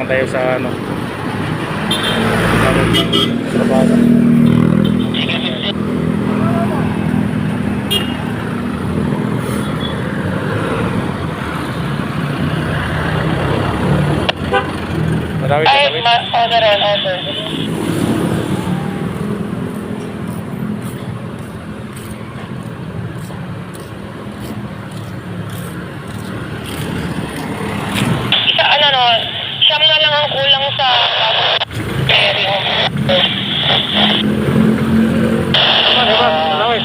naman tayo sa ano, trabaho. Marawit na tawid. Order on order. Isa ano no, siyam na lang ang kulang sa area. Diba? Marawit.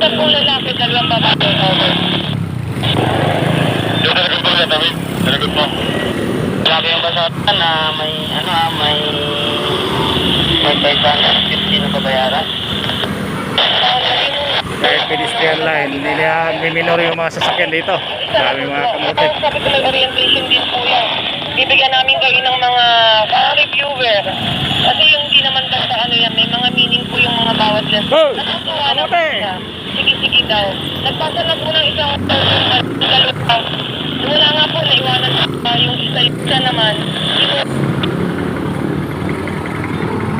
Sa kung lalaki, dalawang babae, over. Yung talagang pala, David. Talagang mo. Grabe yung basatan na may, may 550 na babayaran. Kahit pedestrian line, hindi niya miminor yung mga sasakyan dito. Dami mga kamote. Sabi ko may orientation din po yan. Bibigyan namin kayo ng mga reviewer. Kasi yung di naman basta ano yan, may mga meaning po yung mga bawat lesson. Oh! Natutuwa na po Kamote! siya. Sige daw. Nagpasa na po ng isang dalawa. Wala nga po, naiwanan yung isa naman.